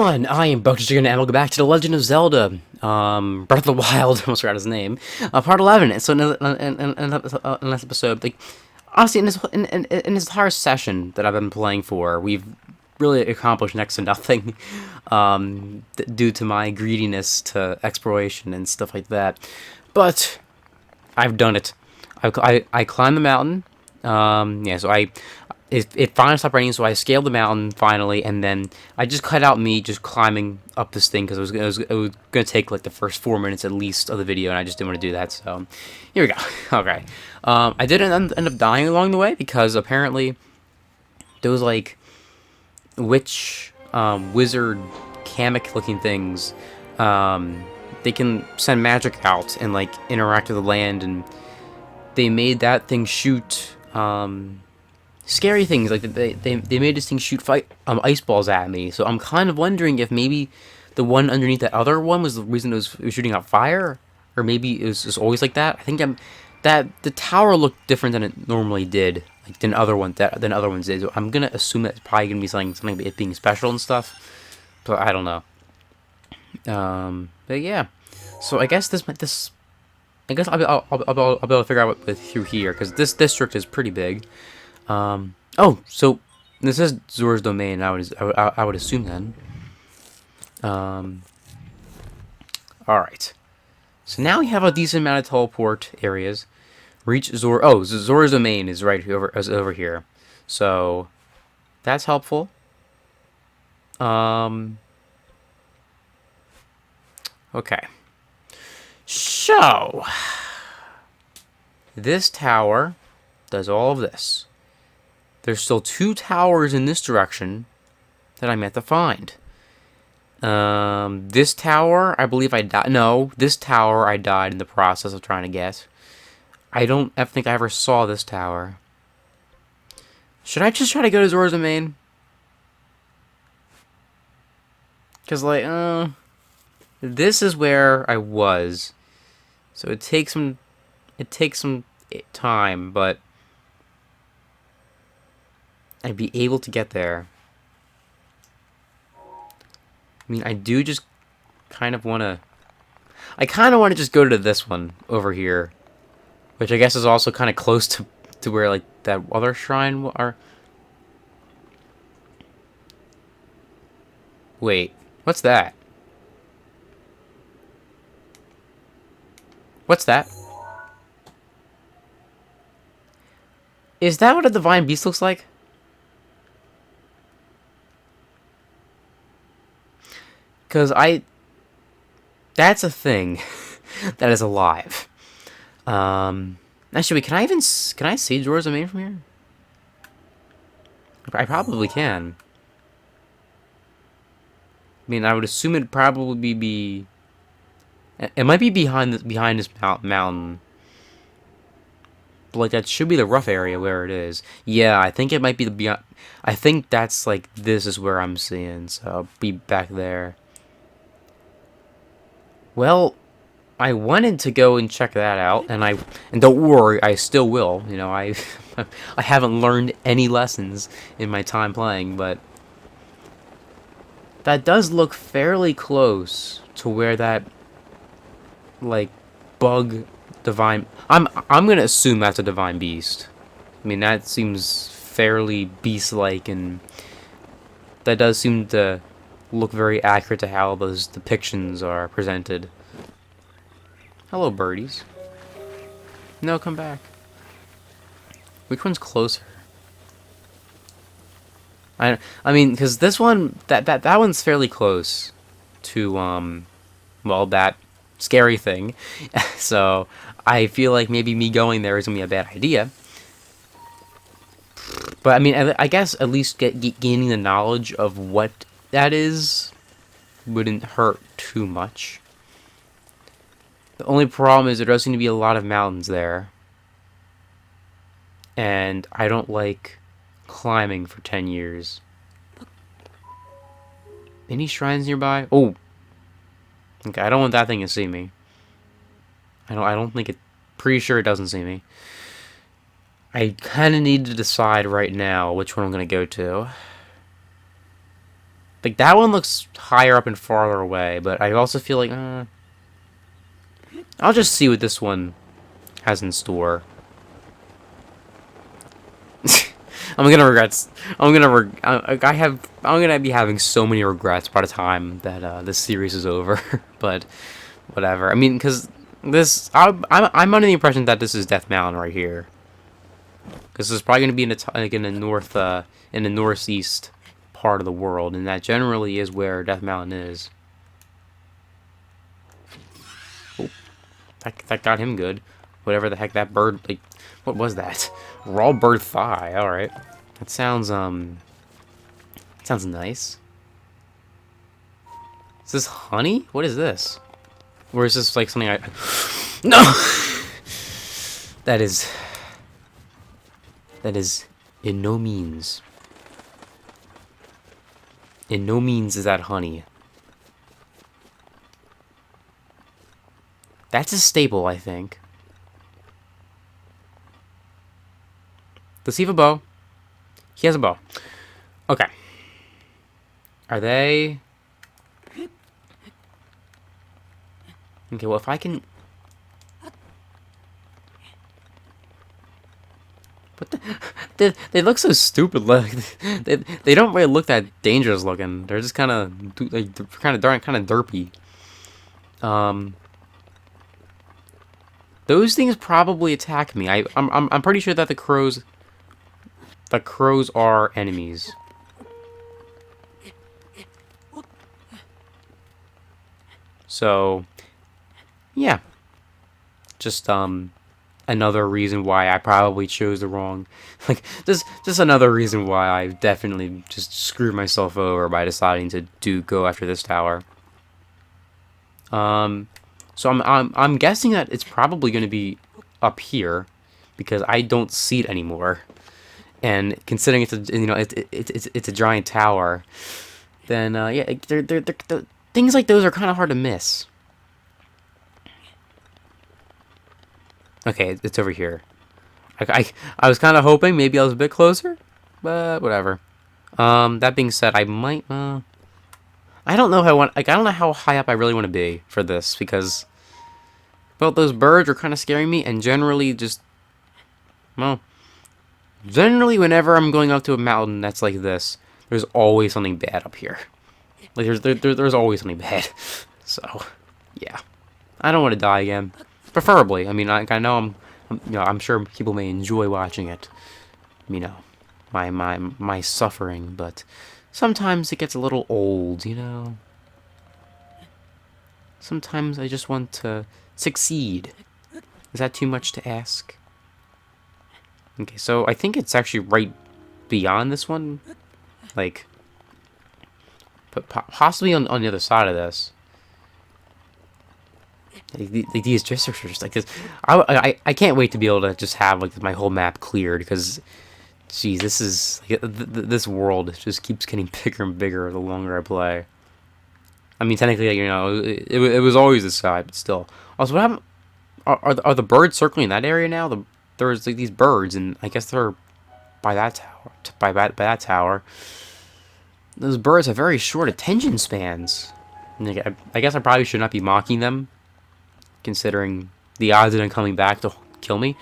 everyone, I am Bokuchigan, and welcome back to The Legend of Zelda, Breath of the Wild, almost forgot his name, part 11. So in this episode, like, honestly, in this entire session that I've been playing for, we've really accomplished next to nothing, due to my greediness to exploration and stuff like that. But I've done it. I climbed the mountain. Yeah, so it finally stopped raining, so I scaled the mountain finally, and then I just cut out me just climbing up this thing because it was gonna take like the first 4 minutes at least of the video, and I just didn't want to do that. So here we go. Okay, I didn't end up dying along the way because apparently those like witch wizard Kamek looking things, they can send magic out and like interact with the land, and they made that thing shoot scary things. Like they made this thing shoot ice balls at me. So I'm kind of wondering if maybe the one underneath that other one was the reason it was shooting out fire, or maybe it was just always like that. I think that the tower looked different than it normally did, like than other ones did. So I'm gonna assume that it's probably gonna be something about it being special and stuff, but I don't know. But yeah, so I guess I guess I'll be able to figure out what through here, because this district is pretty big. Oh, so this is Zora's domain. I would assume then. All right. So now we have a decent amount of teleport areas. Reach Zora. Oh, Zora's domain is right over here. So that's helpful. Okay. So this tower does all of this. There's still 2 towers in this direction that I'm meant to find. This tower, I believe I died. No, this tower I died in the process of trying to get. I don't think I ever saw this tower. Should I just try to go to Zora's domain? Because, like, this is where I was. So it takes some time, but I'd be able to get there. I mean, I do just kind of want to... I kind of want to just go to this one over here, which I guess is also kind of close to where, like, that other shrine are. Wait, what's that? What's that? Is that what a divine beast looks like? Because that's a thing that is alive. Actually, can I see Zora's domain from here? I probably can. I mean, I would assume it'd probably be... It might be behind this mountain. But, like, that should be the rough area where it is. Yeah, I think it might be the beyond... I think that's, like, this is where I'm seeing, so I'll be back there. Well, I wanted to go and check that out, and don't worry, I still will. You know, I haven't learned any lessons in my time playing, but that does look fairly close to where that, like, bug divine... I'm gonna assume that's a divine beast. I mean, that seems fairly beast-like, and that does seem to look very accurate to how those depictions are presented. Hello, birdies. No, come back. Which one's closer? I mean, because this one, that one's fairly close to well, that scary thing. So I feel like maybe me going there is gonna be a bad idea. But I mean, I guess at least gaining the knowledge of what that is wouldn't hurt too much. The only problem is there does seem to be a lot of mountains there, and I don't like climbing for 10 years. Any shrines nearby? Oh, okay. I don't want that thing to see me. I don't think it. Pretty sure it doesn't see me. I kind of need to decide right now which one I'm gonna go to. Like, that one looks higher up and farther away, but I also feel like, I'll just see what this one has in store. I'm gonna regret. I'm gonna. I'm gonna be having so many regrets by the time that this series is over. But whatever. I mean, because this, I'm under the impression that this is Death Mountain right here. Because this is probably gonna be in the like in the northeast part of the world, and that generally is where Death Mountain is. Oh, that got him good. Whatever the heck that bird, like, what was that? Raw bird thigh. All right, that sounds nice. Is this honey? What is this? Or is this like something I? No. That is in no means. In no means is that honey. That's a staple, I think. Does he have a bow? He has a bow. Okay. Are they... Okay, well, if I can... What the... They look so stupid. Like, they don't really look that dangerous looking. They're just kind of like kind of derpy. Those things probably attack me. I'm pretty sure that the crows are enemies. So, yeah. Just another reason why I probably chose the wrong, like, just another reason why I definitely just screwed myself over by deciding to go after this tower. So I'm guessing that it's probably going to be up here because I don't see it anymore. And considering it's a giant tower, then yeah, they're things like those are kind of hard to miss. Okay, it's over here. I was kind of hoping maybe I was a bit closer, but whatever. That being said, I might. I don't know how I don't know how high up I really want to be for this because, well, those birds are kind of scaring me, and generally generally whenever I'm going up to a mountain that's like this, there's always something bad up here. Like there's always something bad. So, yeah, I don't want to die again. Preferably, I mean, I know I'm sure people may enjoy watching it. You know, my suffering, but sometimes it gets a little old, you know. Sometimes I just want to succeed. Is that too much to ask? Okay, so I think it's actually right beyond this one, like, but possibly on the other side of this. Like these districts are just like this. I can't wait to be able to just have like my whole map cleared because, geez, this is like, this world just keeps getting bigger and bigger the longer I play. I mean, technically, you know, it was always this side, but still. Also, what happened? Are the birds circling that area now? There's like these birds, and I guess they're by that tower. By that tower. Those birds have very short attention spans. I guess I probably should not be mocking them, considering the odds of them coming back to kill me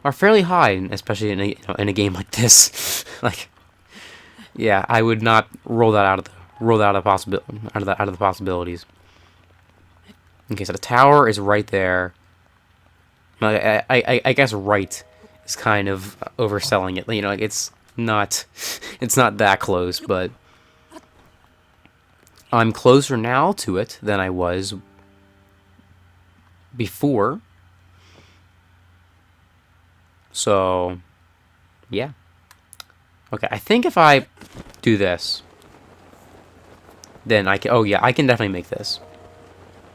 are fairly high, especially in a game like this. Like, yeah, I would not rule that out of the possibilities. Okay, so the tower is right there. I guess right is kind of overselling it. You know, like it's not that close, but I'm closer now to it than I was before. So, yeah. Okay, I think if I do this, then I can. Oh yeah, I can definitely make this.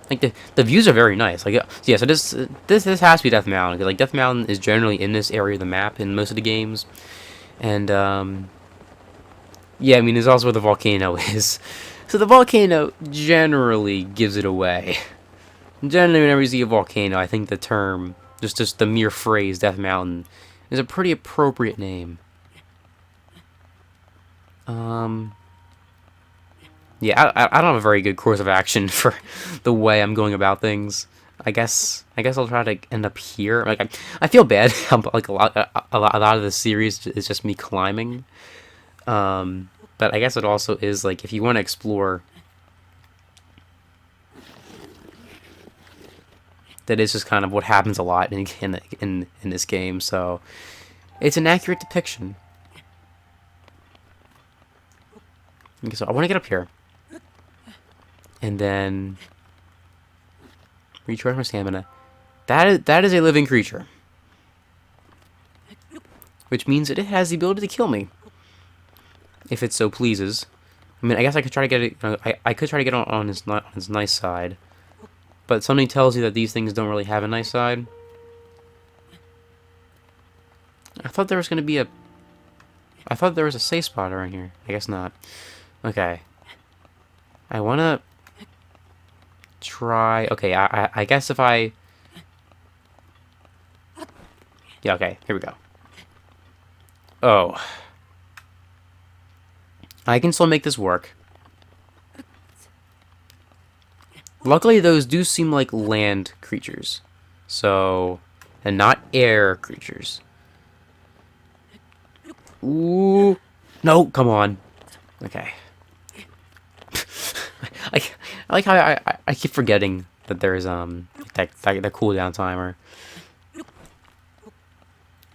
Like the views are very nice. Like, yeah, so this has to be Death Mountain, because like Death Mountain is generally in this area of the map in most of the games, and yeah, I mean, there's also where the volcano is. So the volcano generally gives it away. Generally, whenever you see a volcano, I think the term, just the mere phrase Death Mountain, is a pretty appropriate name. Yeah, I don't have a very good course of action for the way I'm going about things. I guess I'll try to end up here. Like I feel bad. Like a lot of the series is just me climbing. But I guess it also is like if you want to explore, that is just kind of what happens a lot in this game. So it's an accurate depiction. Okay, so I want to get up here, and then recharge my stamina. That is a living creature, which means that it has the ability to kill me if it so pleases. I mean, I guess I could try to get it. I could try to get on his nice side, but something tells you that these things don't really have a nice side. I thought there was gonna be a. I thought there was a safe spot around here. I guess not. Okay. I wanna try. Okay, I guess if I. Yeah. Okay. Here we go. Oh. I can still make this work. Luckily, those do seem like land creatures. So, and not air creatures. Ooh. No, come on. Okay. I like how I keep forgetting that there's that cooldown timer.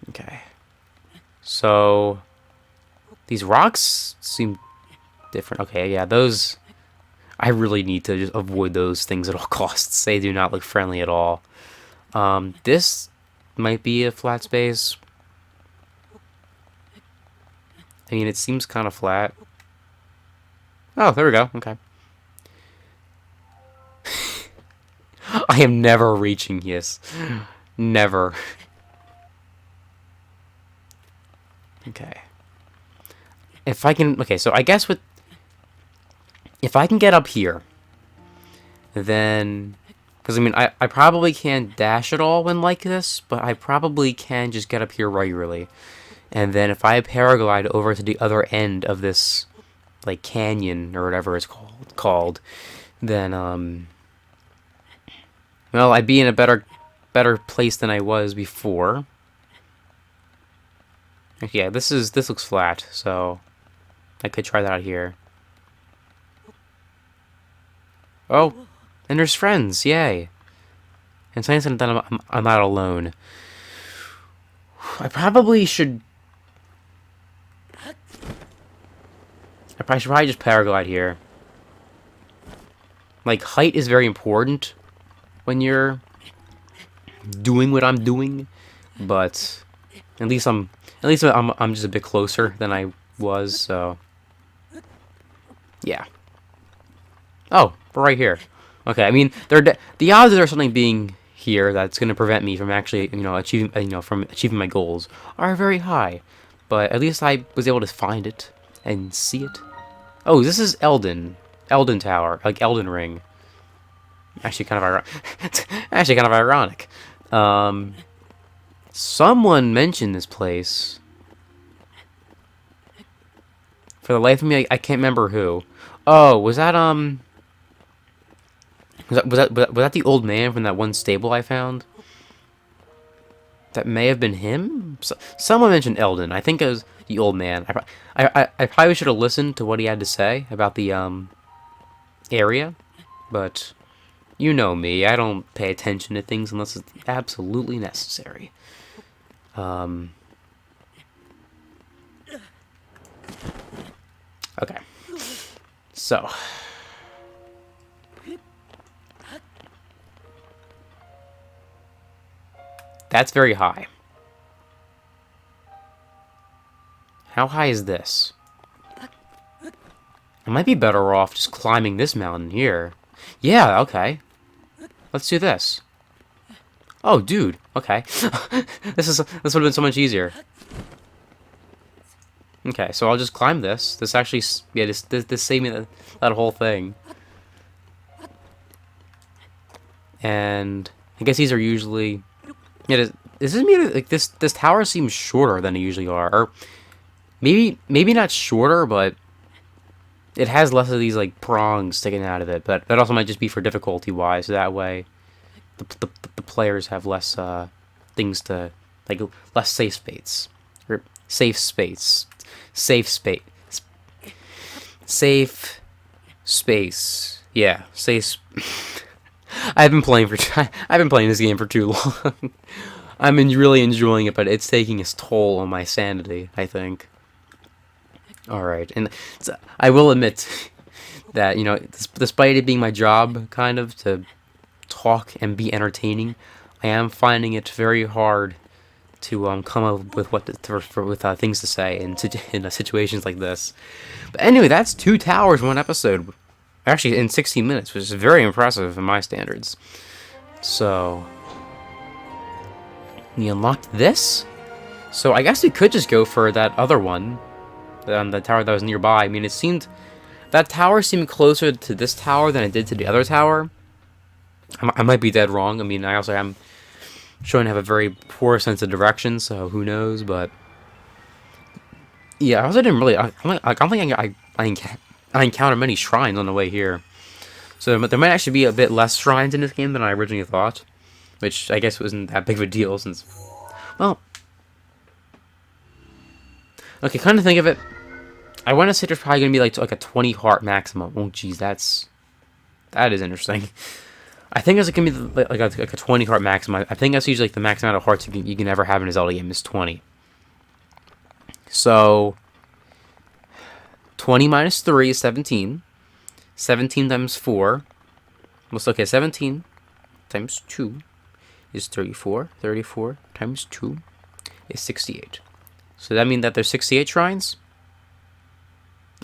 Okay. So these rocks seem different. Okay, yeah, those I really need to just avoid those things at all costs. They do not look friendly at all. This might be a flat space. I mean, it seems kind of flat. Oh, there we go. Okay. I am never reaching this. Never. Okay. If I can... Okay, so I guess with... If I can get up here, then... Because, I mean, I probably can't dash at all when like this, but I probably can just get up here regularly. And then if I paraglide over to the other end of this, like, canyon, or whatever it's called, then, well, I'd be in a better place than I was before. Okay, yeah, this looks flat, so I could try that out here. Oh, and there's friends, yay! And it's nice that I'm not alone. I probably should... I should probably just paraglide here. Like, height is very important when you're doing what I'm doing, but at least I'm just a bit closer than I was, so yeah. Oh, we're right here. Okay, I mean, the odds of there something being here that's going to prevent me from actually, achieving my goals are very high, but at least I was able to find it and see it. Oh, this is Elden Tower, like Elden Ring. Actually, kind of ironic. Someone mentioned this place. For the life of me, I can't remember who. Oh, was that was that the old man from that one stable I found? That may have been him. Someone mentioned Elden. I think it was the old man. I probably should have listened to what he had to say about the area, but you know me. I don't pay attention to things unless it's absolutely necessary. Okay. So. That's very high. How high is this? I might be better off just climbing this mountain here. Yeah, okay. Let's do this. Oh, dude. Okay. This would have been so much easier. Okay, so I'll just climb this. This actually, yeah, this saved me that whole thing. And I guess these are usually... Yeah, does this mean like this tower seems shorter than they usually are, or maybe not shorter, but it has less of these like prongs sticking out of it, but that also might just be for difficulty wise. So that way, the players have less things to like less safe space or safe space, safe space, safe space. Yeah, safe. I've been playing this game for too long. Really enjoying it, but it's taking its toll on my sanity, I think. Alright, and I will admit that, despite it being my job, kind of, to talk and be entertaining, I am finding it very hard to come up with things to say in situations like this. But anyway, that's 2 towers, 1 episode. Actually, in 16 minutes, which is very impressive in my standards. So, we unlocked this. So I guess we could just go for that other one, the tower that was nearby. I mean, that tower seemed closer to this tower than it did to the other tower. I might be dead wrong. I mean, I also am showing to have a very poor sense of direction, so who knows? But yeah, I also didn't really. I don't think I encountered many shrines on the way here. So there might actually be a bit less shrines in this game than I originally thought, which I guess wasn't that big of a deal since, well, okay, kind of think of it. I want to say there's probably gonna be like a 20 heart maximum. Oh, geez, that is interesting. I think it's gonna be like a 20 heart maximum. I think that's usually like the max amount of hearts you can ever have in a Zelda game is 20. So 20 minus 3 is 17. 17 times 4. Okay, 17 times 2 is 34. 34 times 2 is 68. So that means that there's 68 shrines?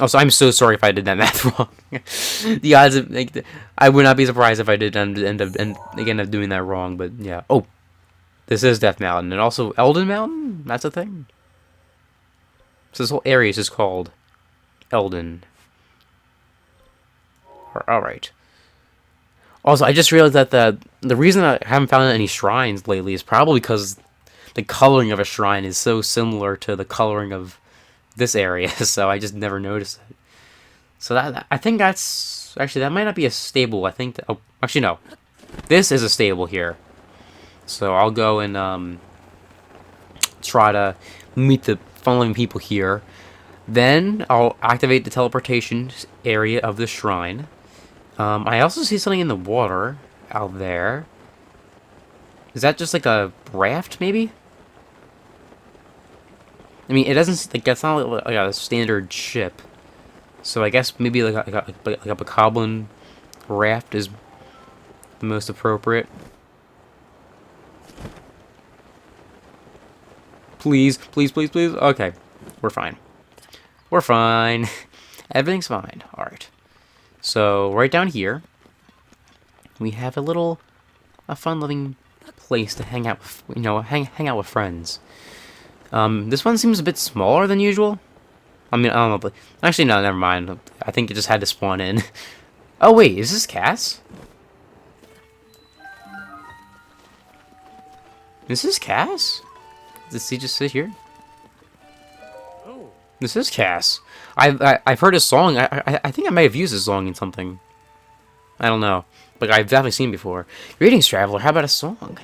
Also, I'm so sorry if I did that math wrong. The odds of, I would not be surprised if I did end up doing that wrong, but yeah. Oh, this is Death Mountain, and also Eldin Mountain? That's a thing? So this whole area is just called Eldin. Alright. Also, I just realized that the reason I haven't found any shrines lately is probably because the coloring of a shrine is so similar to the coloring of this area, so I just never noticed it. So I think that's actually, that might not be a stable. I think that, oh, actually no, this is a stable here. So I'll go and try to meet the following people here. Then I'll activate the teleportation area of the shrine. I also see something in the water out there. Is that just like a raft, maybe? I mean, it doesn't like, that's not like a standard ship. So I guess maybe like a bokoblin raft is the most appropriate. Please, please, please, please. Okay, we're fine. We're fine. Everything's fine. All right. So right down here, we have a fun-loving place to hang out with, hang out with friends. This one seems a bit smaller than usual. I mean, I don't know, but actually, no, never mind. I think it just had to spawn in. Oh wait, is this Cass? This is Cass? Does he just sit here? This is Cass. I've heard his song. I think I may have used his song in something. I don't know. Like, I've definitely seen before. Greetings, traveler. How about a song?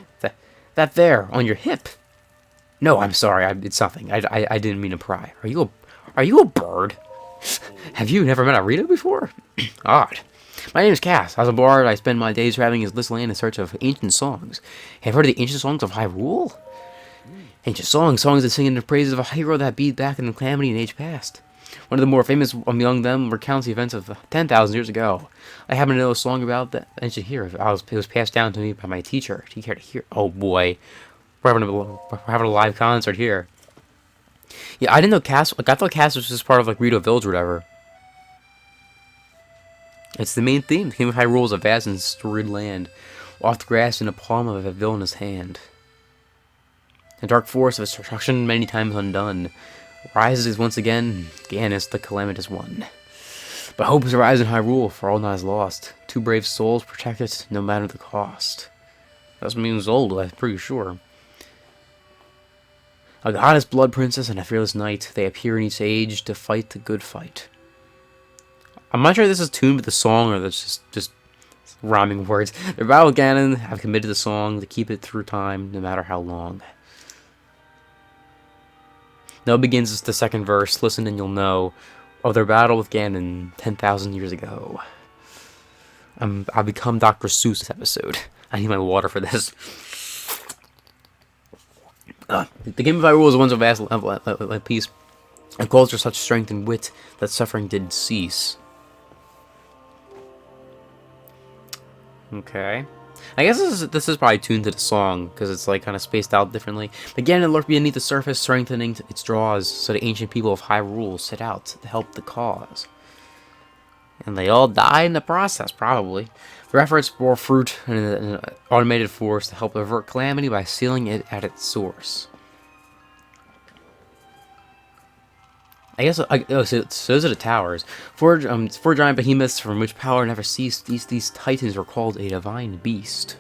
That there, on your hip. No, I'm sorry. It's something. I didn't mean to pry. Are you a bird? Have you never met a Rito before? Odd. My name is Cass. As a bard, I spend my days traveling this land in search of ancient songs. Have you heard of the ancient songs of Hyrule? Ancient songs that sing in the praises of a hero that beat back in the calamity in age past. One of the more famous among them recounts the events of 10,000 years ago. I happen to know a song about that ancient hero. It was passed down to me by my teacher. Do you care to hear? Oh boy, we're having a live concert here. Yeah, I didn't know Cass. Like, I thought Cass was just part of like Rito Village or whatever. It's the main theme. The King of Hyrule is a vast and storied land, off the grass in the palm of a villainous hand. The dark forest of its destruction, many times undone, rises once again, Ganis the Calamitous One. But hope is arising in Hyrule, for all not is lost. 2 brave souls protect it, no matter the cost. That means old, I'm pretty sure. A goddess blood princess and a fearless knight, they appear in each age to fight the good fight. I'm not sure if this is tuned with the song or that's just rhyming words. The battle with Ganon have committed the song to keep it through time, no matter how long. Now begins the second verse. Listen and you'll know of their battle with Ganon 10,000 years ago. I've become Dr. Seuss this episode. I need my water for this. The game of Hyrule is one of vast like peace, and calls for such strength and wit that suffering did cease. Okay. I guess this is probably tuned to the song, because it's like kind of spaced out differently. Again, it lurked beneath the surface, strengthening its draws, so the ancient people of Hyrule set out to help the cause. And they all died in the process, probably. Their efforts bore fruit in an automated force to help avert calamity by sealing it at its source. I guess, so those are the towers. Four giant behemoths from which power never ceased. These titans were called a divine beast.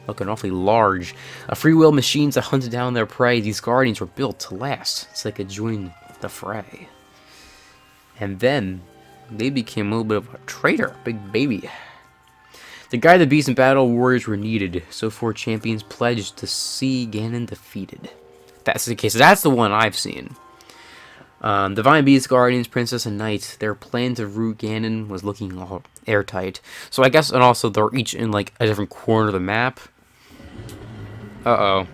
Looking awfully large. Free will machines that hunted down their prey. These guardians were built to last, so they could join the fray. And then, they became a little bit of a traitor, big baby. To guide the beast in battle, warriors were needed, so 4 champions pledged to see Ganon defeated. That's the case. That's the one I've seen. Divine Beast, Guardians, Princess, and Knight. Their plan to root Ganon was looking all airtight. So I guess, and also they're each in like a different corner of the map. Uh-oh.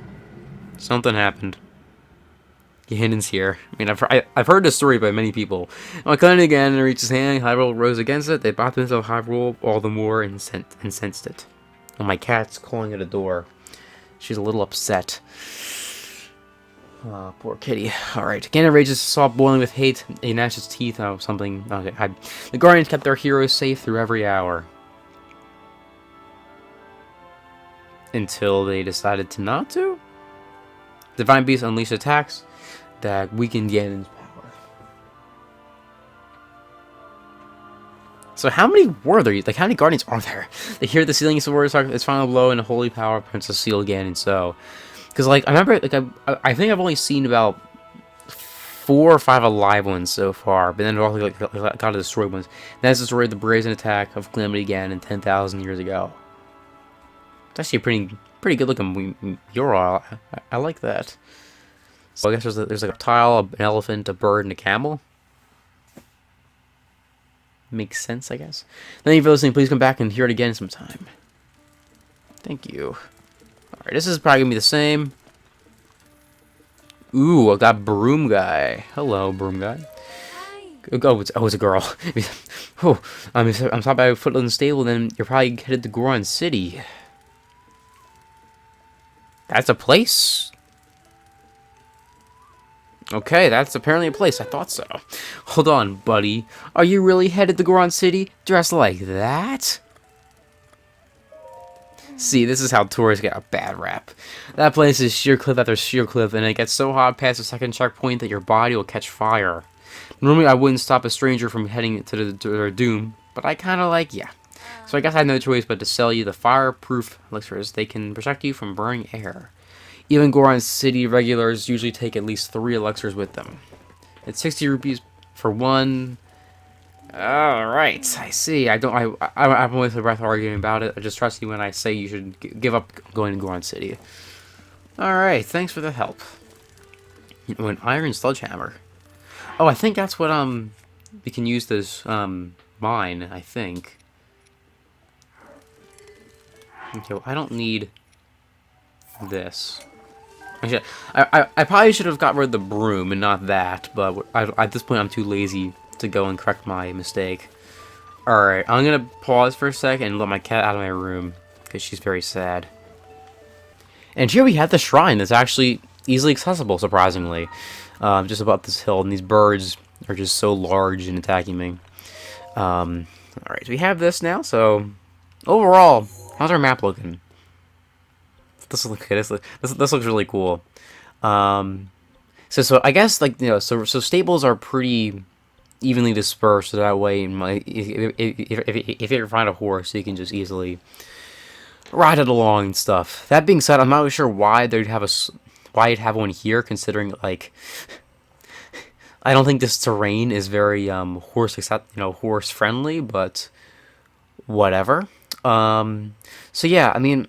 Something happened. Ganon's here. I mean, I've heard this story by many people. When Ganon again reached his hand, Hyrule rose against it. They bought themselves Hyrule all the more and sensed it. And my cat's calling at a door. She's a little upset. Oh, poor kitty. Alright. Ganon rages, saw boiling with hate. He gnashed his teeth. Oh, something. Okay. The Guardians kept their heroes safe through every hour. Until they decided to not to? Divine Beast unleashed attacks that weakened Ganon's power. So how many were there? Like, how many Guardians are there? They hear the sealing sword, its final blow, and the holy power of Princess Seal Ganon. So, because like I remember, like I think I've only seen about 4 or 5 alive ones so far, but then also like got destroyed ones. And that's destroyed the brazen attack of Calamity Ganon 10,000 years ago. It's actually a pretty good looking mural. I like that. So I guess there's like a tile, an elephant, a bird, and a camel. Makes sense, I guess. Thank you for listening. Please come back and hear it again sometime. Thank you. Alright, this is probably gonna be the same. Ooh, I got Broom Guy. Hello, Broom Guy. Oh, it's a girl. Oh, I'm stopped by Footland Stable, then you're probably headed to Goron City. That's a place? Okay, that's apparently a place. I thought so. Hold on, buddy. Are you really headed to Goron City? Dressed like that? See, this is how tourists get a bad rap. That place is sheer cliff after sheer cliff, and it gets so hot past the second checkpoint that your body will catch fire. Normally, I wouldn't stop a stranger from heading to their doom, but I kind of like ya. So I guess I had no choice but to sell you the fireproof elixirs. They can protect you from burning air. Even Goron City regulars usually take at least 3 elixirs with them. It's 60 rupees for one. Alright, I see. I haven't wasted a breath arguing about it. I just trust you when I say you should give up going to Goron City. Alright, thanks for the help. An iron sledgehammer. Oh, I think that's what, we can use this, mine, I think. Okay, well, I don't need this. Actually, I probably should have got rid of the broom and not that, but at this point I'm too lazy to go and correct my mistake. Alright, I'm gonna pause for a second and let my cat out of my room, because she's very sad. And here we have the shrine that's actually easily accessible, surprisingly. Just above this hill, and these birds are just so large and attacking me. Alright, so we have this now, so overall, how's our map looking? This looks really cool. So I guess, like, you know, so stables are pretty evenly dispersed, so that way, if you ever find a horse, you can just easily ride it along and stuff. That being said, I'm not really sure why you'd have one here, considering, like, I don't think this terrain is very horse friendly, but whatever. Um, so yeah, I mean,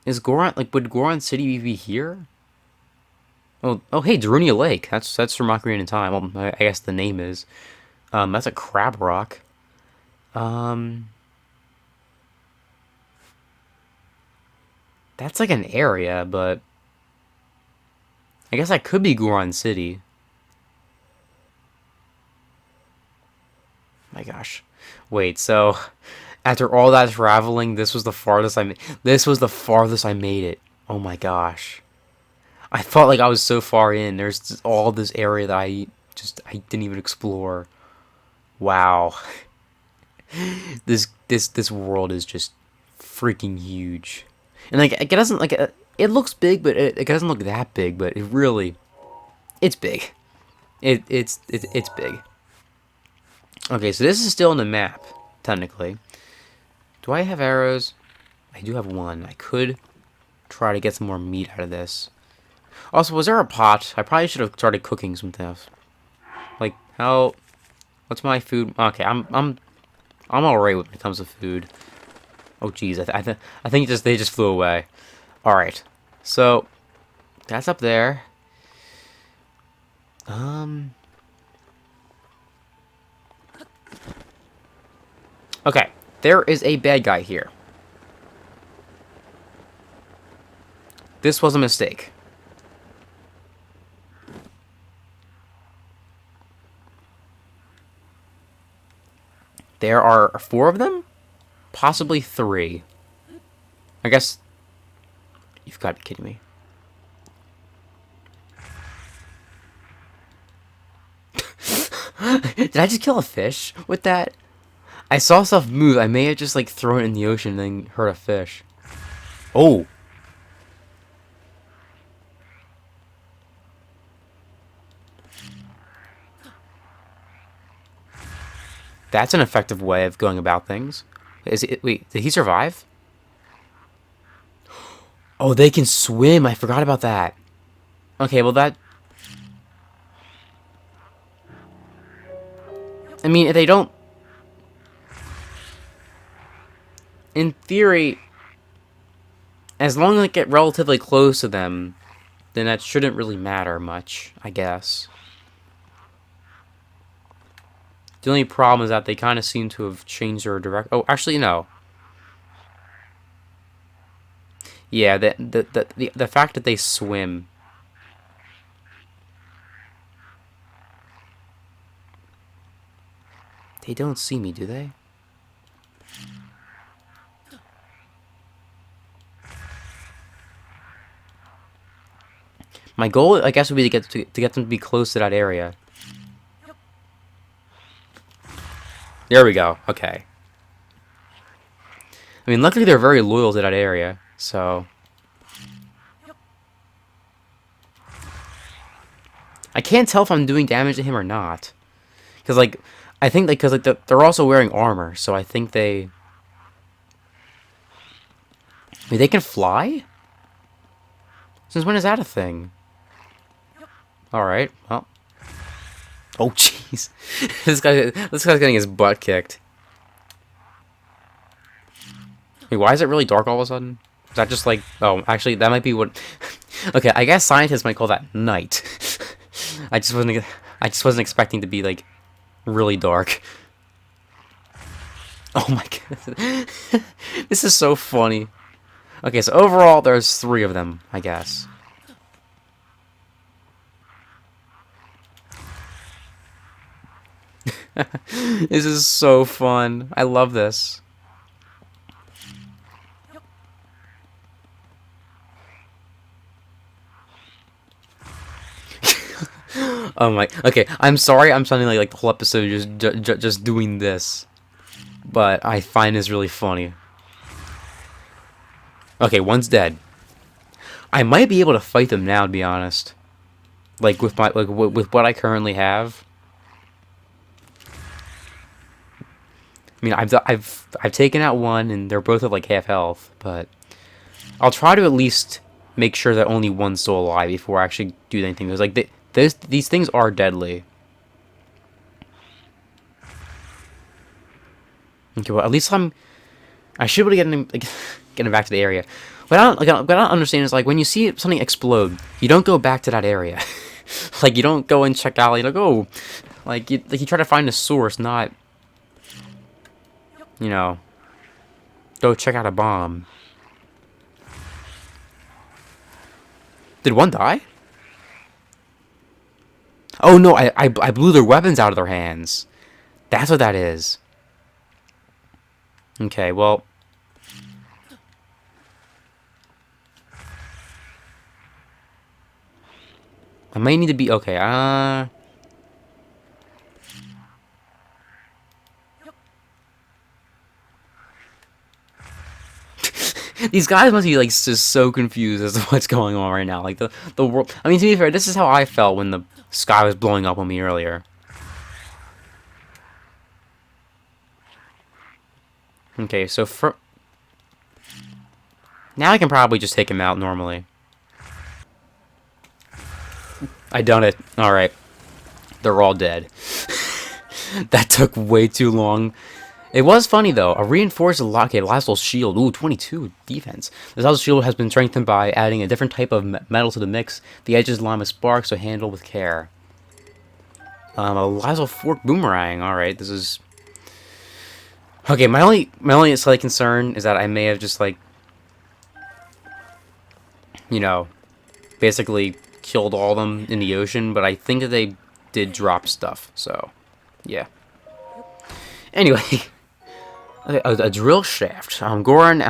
is Goron like would Goron City be here? Oh, hey, Darunia Lake. That's from Ocarina of Time. Well, I guess the name is. That's a crab rock. Um, that's like an area, but I guess that could be Goron City. My gosh. Wait, so after all that traveling, this was the farthest I made it. Oh my gosh. I felt like I was so far in. There's just all this area that I didn't even explore. Wow. This world is just freaking huge. And like it doesn't like it looks big, but it doesn't look that big, but it's big. It's big. Okay, so this is still on the map, technically. Do I have arrows? I do have one. I could try to get some more meat out of this. Also, was there a pot? I probably should have started cooking some stuff. Like, how... What's my food? Okay, I'm alright when it comes to food. Oh, jeez, I think they just flew away. Alright, so... That's up there. Okay, there is a bad guy here. This was a mistake. There are 4 of them? Possibly 3. I guess... You've got to be kidding me. Did I just kill a fish with that? I saw stuff move. I may have just like thrown it in the ocean and then hurt a fish. Oh. That's an effective way of going about things. Wait, did he survive? Oh, they can swim. I forgot about that. Okay, well that... I mean, if they don't... In theory, as long as I get relatively close to them, then that shouldn't really matter much, I guess. The only problem is that they kind of seem to have changed their direct... Oh, actually, no. Yeah, the fact that they swim... They don't see me, do they? My goal, I guess, would be to get them to be close to that area. There we go. Okay. I mean, luckily they're very loyal to that area, so... I can't tell if I'm doing damage to him or not. Because, like, I think, like, because, like, they're also wearing armor, so I think they... I mean, they can fly? Since when is that a thing? Alright, well... Oh, jeez. This guy's getting his butt kicked. Wait, why is it really dark all of a sudden? Is that just like... Oh, actually, that might be what... Okay, I guess scientists might call that night. I just wasn't expecting to be, like, really dark. Oh my god. This is so funny. Okay, so overall, there's 3 of them, I guess. This is so fun. I love this. Oh my. Okay, I'm sorry. I'm sounding like the whole episode just doing this, but I find this really funny. Okay, one's dead. I might be able to fight them now, to be honest. Like with my with what I currently have. I mean, I've taken out one, and they're both at like half health, but I'll try to at least make sure that only one's still alive before I actually do anything. Because like these things are deadly. Okay, well, at least I should be able to getting back to the area. What I don't understand is, like, when you see something explode, you don't go back to that area. Like, you don't go and check out, like, oh, like you try to find a source, not, you know, go check out a bomb. Did one die? Oh no, I blew their weapons out of their hands. That's what that is. Okay, well. I might need to be okay, these guys must be, like, just so confused as to what's going on right now. Like, the world. I mean, to be fair, this is how I felt when the sky was blowing up on me earlier. Okay, so now I can probably just take him out normally. I done it. Alright. They're all dead. That took way too long. It was funny, though. A reinforced Lazel's shield. Ooh, 22 defense. The Lazel's shield has been strengthened by adding a different type of metal to the mix. The edges line with sparks, so handle with care. A Lazel fork boomerang. Alright, this is... Okay, my only slight concern is that I may have just, like... You know, basically killed all of them in the ocean, but I think that they did drop stuff, so... Yeah. Anyway... A drill shaft. Goron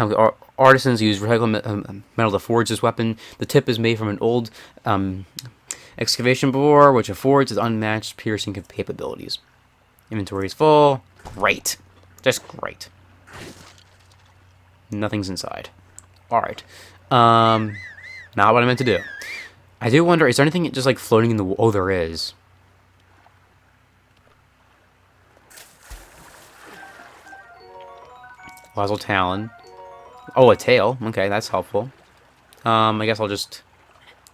artisans use recycled metal to forge this weapon. The tip is made from an old excavation bore, which affords its unmatched piercing capabilities. Inventory is full. Great. Just great. Nothing's inside. Alright. Not what I meant to do. I do wonder, is there anything just, like, floating in the... Oh, there is. Lazel Talon. Oh, a tail. Okay, that's helpful. I guess I'll just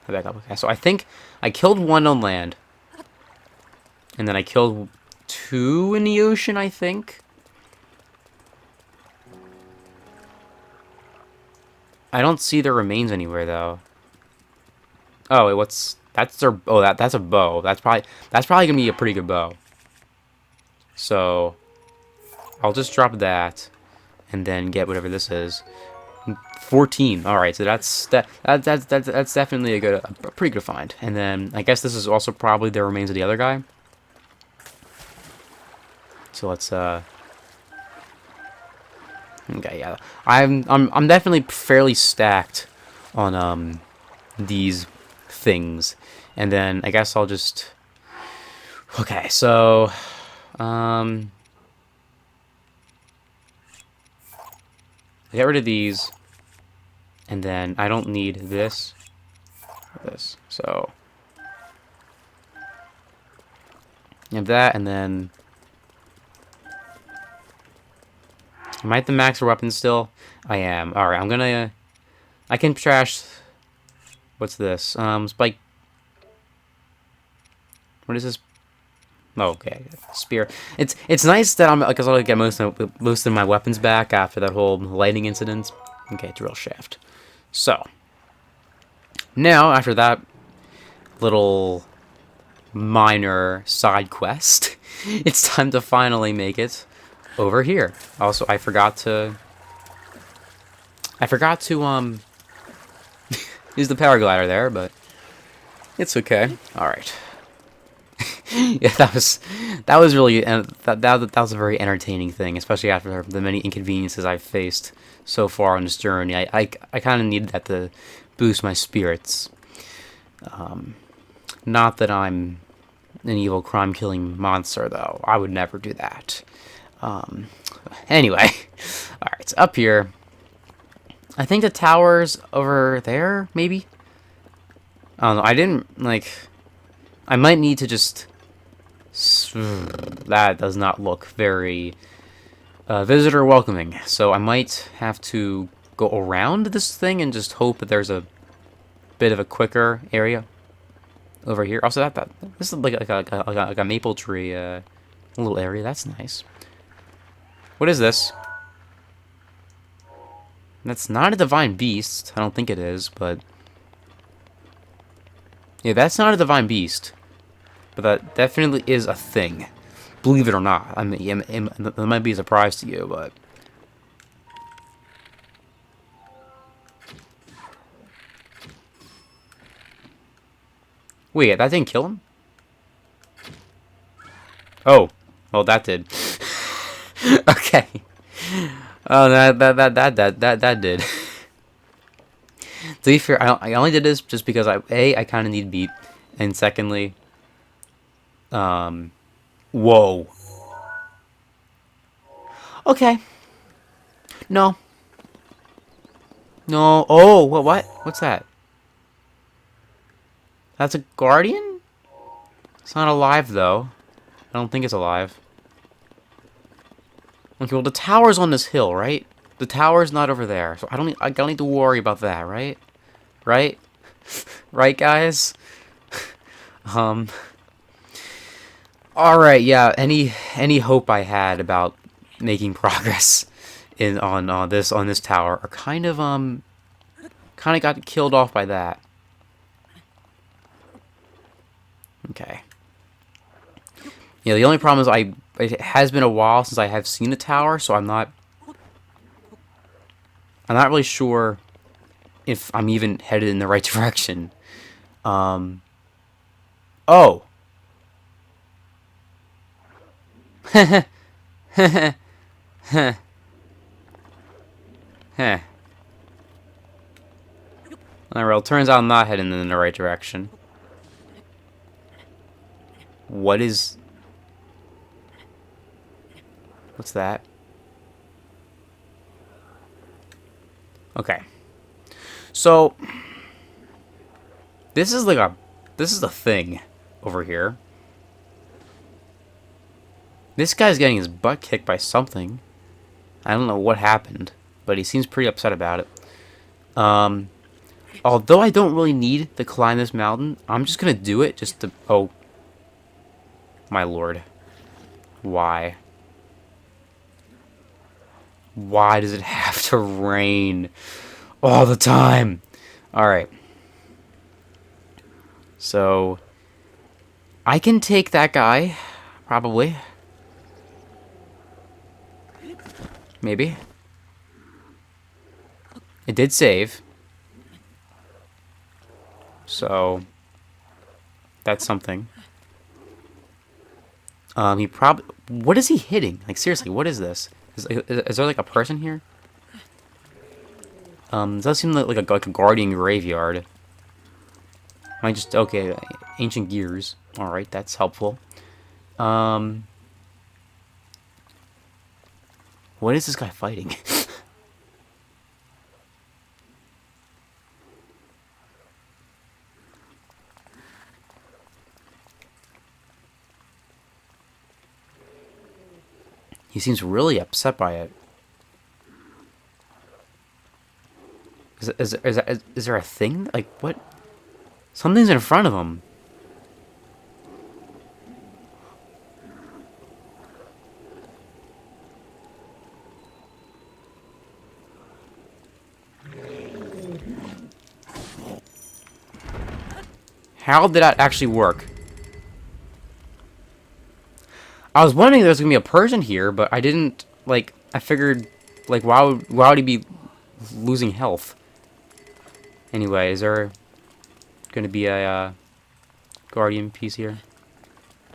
back up. Okay, so I think I killed one on land. And then I killed 2 in the ocean, I think. I don't see their remains anywhere, though. Oh, wait, what's... That's their... Oh, that's a bow. That's probably gonna be a pretty good bow. So... I'll just drop that. And then get whatever this is. 14. All right, so that's definitely a pretty good find. And then I guess this is also probably the remains of the other guy. So let's okay, yeah. I'm definitely fairly stacked on these things. And then I guess I'll just... Okay, so get rid of these, and then I don't need this or this, so you have that, and then am I at the max weapon still? I am. Alright, I'm gonna... I can trash... What's this? Spike... What is this? Oh, okay, spear. It's nice that I'm, because I'll get most of my weapons back after that whole lightning incident. Okay, drill shaft. So now after that little minor side quest, it's time to finally make it over here. Also, I forgot to use the paraglider there, but it's okay. All right. Yeah, that was really that was a very entertaining thing, especially after the many inconveniences I've faced so far on this journey. I kind of needed that to boost my spirits. Not that I'm an evil crime-killing monster, though. I would never do that. Anyway, all right, so up here. I think the tower's over there, maybe. I don't know. I didn't like. I might need to just... That does not look very visitor welcoming. So I might have to go around this thing and just hope that there's a bit of a quicker area. over here. Also, that this is like a maple tree, little area. That's nice. What is this? That's not a divine beast. I don't think it is, but yeah, that's not a divine beast. But that definitely is a thing. Believe it or not. I mean, that might be a surprise to you, but wait, that didn't kill him? Oh, well, that did. Okay. Oh, that did. To be fair, I only did this just because I kind of need beat, and secondly, whoa. Okay. No. No. Oh, what? What's that? That's a guardian? It's not alive though. I don't think it's alive. Okay, well the tower's on this hill, right? The tower's not over there, so I don't need to worry about that, right? Right? Right, guys? Um. All right, yeah. Any hope I had about making progress on this tower are kind of got killed off by that. Okay. Yeah, the only problem is it has been a while since I have seen a tower, so I'm not really sure if I'm even headed in the right direction. Oh. Heh. Alright, well, turns out I'm not heading in the right direction. What is... What's that? Okay. So... This is a thing over here. This guy's getting his butt kicked by something. I don't know what happened, but he seems pretty upset about it. Although I don't really need to climb this mountain, I'm just gonna do it just to... Oh. My lord. Why? Why does it have to rain all the time? Alright. So... I can take that guy. Probably. Maybe. It did save. So... That's something. He probably... What is he hitting? Like, seriously, what is this? Is there, like, a person here? It does seem like a guardian graveyard. Am I just... Okay, ancient gears. Alright, that's helpful. What is this guy fighting? He seems really upset by it. Is there a thing? Like, what? Something's in front of him. How did that actually work? I was wondering if there was gonna be a person here, but I didn't, like, I figured, like, why would he be losing health? Anyway, is there gonna be a guardian piece here?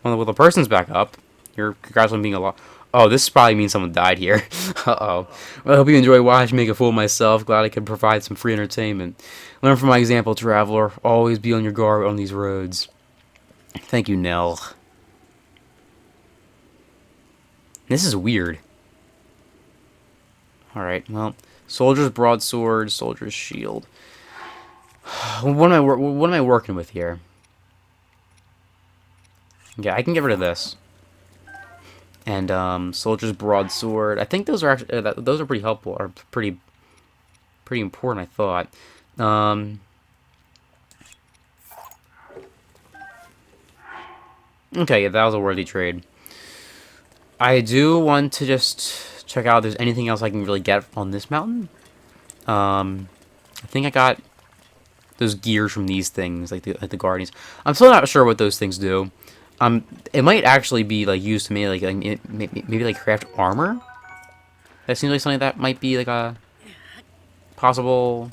Well, the person's back up. Congrats on being alive. Oh, this probably means someone died here. Uh-oh. Well, I hope you enjoy watching me make a fool of myself. Glad I could provide some free entertainment. Learn from my example, traveler. Always be on your guard on these roads. Thank you, Nell. This is weird. Alright, well, soldier's broadsword, soldier's shield. What am I working with here? Yeah, I can get rid of this. And soldier's broadsword. I think those are actually those are pretty helpful, or pretty important, I thought. Okay, yeah, that was a worthy trade. I do want to just check out if there's anything else I can really get on this mountain. I think I got those gears from these things, like the Guardians. I'm still not sure what those things do. It might actually be like used to maybe like craft armor. That seems like something that might be like a possible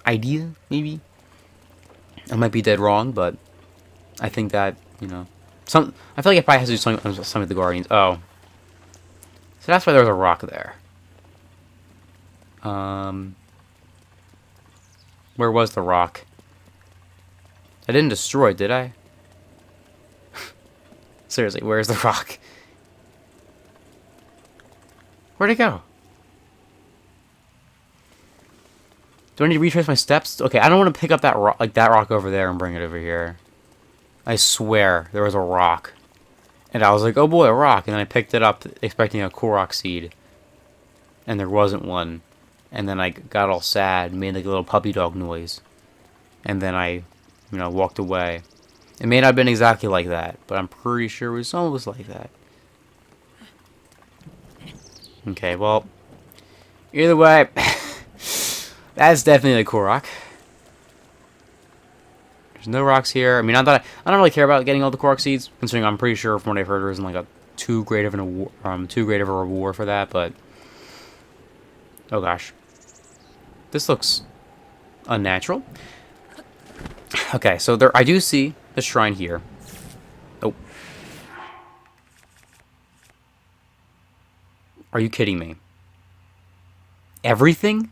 idea, maybe. I might be dead wrong, but I think that, I feel like it probably has to do something with the Guardians. Oh. So that's why there was a rock there. Where was the rock? I didn't destroy it, did I? Seriously, where's the rock? Where'd it go? Do I need to retrace my steps? Okay, I don't want to pick up that rock over there and bring it over here. I swear there was a rock. And I was like, oh boy, a rock. And then I picked it up expecting a Korok seed. And there wasn't one. And then I got all sad and made like a little puppy dog noise. And then I, walked away. It may not have been exactly like that, but I'm pretty sure it was almost like that. Okay, well, either way, that's definitely a Korok. There's no rocks here. I mean, I don't really care about getting all the Korok seeds, considering I'm pretty sure from what I've heard there isn't like too great of a reward for that. But oh gosh, this looks unnatural. Okay, so I do see the shrine here. Oh, are you kidding me? Everything?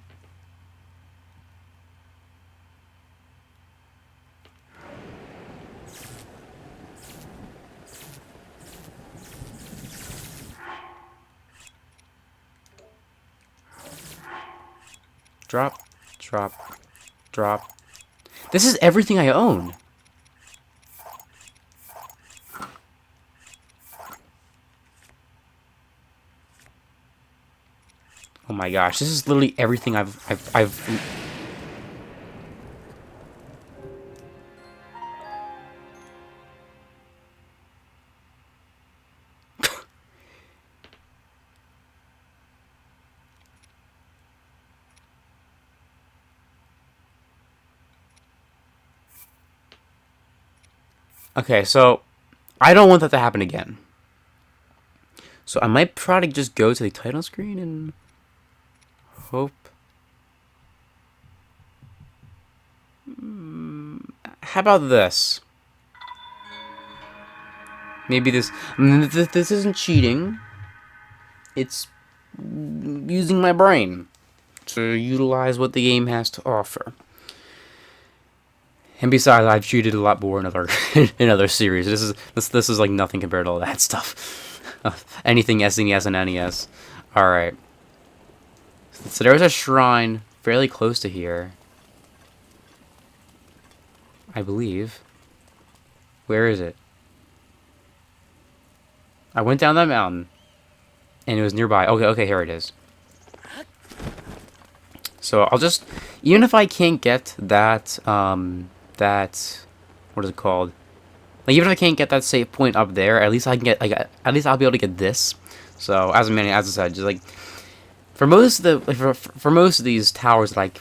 Drop, drop, drop. This is everything I own. Oh my gosh, this is literally everything I've Okay, so I don't want that to happen again. So I might try to just go to the title screen and hope. How about this? Maybe this. This isn't cheating. It's using my brain to utilize what the game has to offer. And besides, I've cheated a lot more in other series. This is like nothing compared to all that stuff. Anything SNES and NES. All right. So there's a shrine fairly close to here, I believe. Where is it? I went down that mountain, and it was nearby. Okay, here it is. So I'll just, even if I can't get that, what is it called? Like, even if I can't get that save point up there, at least I can get, like, at least I'll be able to get this. So, as I said, just, like, for most of the, for most of these towers that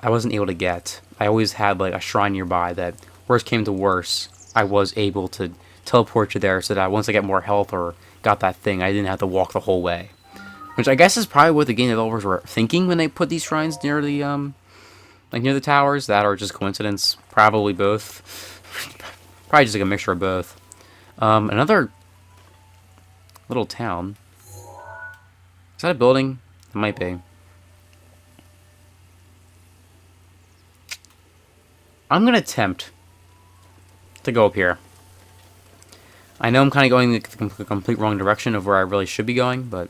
I wasn't able to get, I always had, like, a shrine nearby that, worst came to worst, I was able to teleport you there so that once I get more health or got that thing, I didn't have to walk the whole way. Which I guess is probably what the game developers were thinking when they put these shrines near the, like near the towers. That or just coincidence. Probably both. Probably just like a mixture of both. Another little town. Is that a building? It might be. I'm gonna attempt to go up here. I know I'm kind of going the complete wrong direction of where I really should be going, but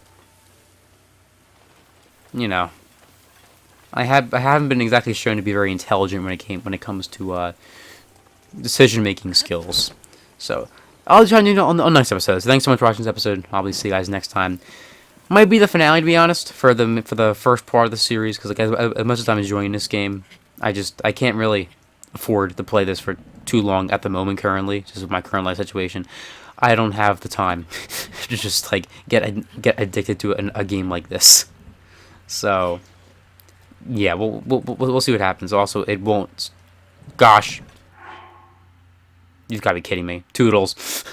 you know, I haven't been exactly shown to be very intelligent when it comes to decision-making skills. So I'll try to do on the next episode. So thanks so much for watching this episode. I'll see you guys next time. Might be the finale, to be honest, for the first part of the series, because like as much as I'm enjoying this game, I can't really afford to play this for too long at the moment currently, just with my current life situation. I don't have the time to just like get addicted to a game like this. So yeah, we'll see what happens. Also, it won't. Gosh, you've got to be kidding me. Toodles.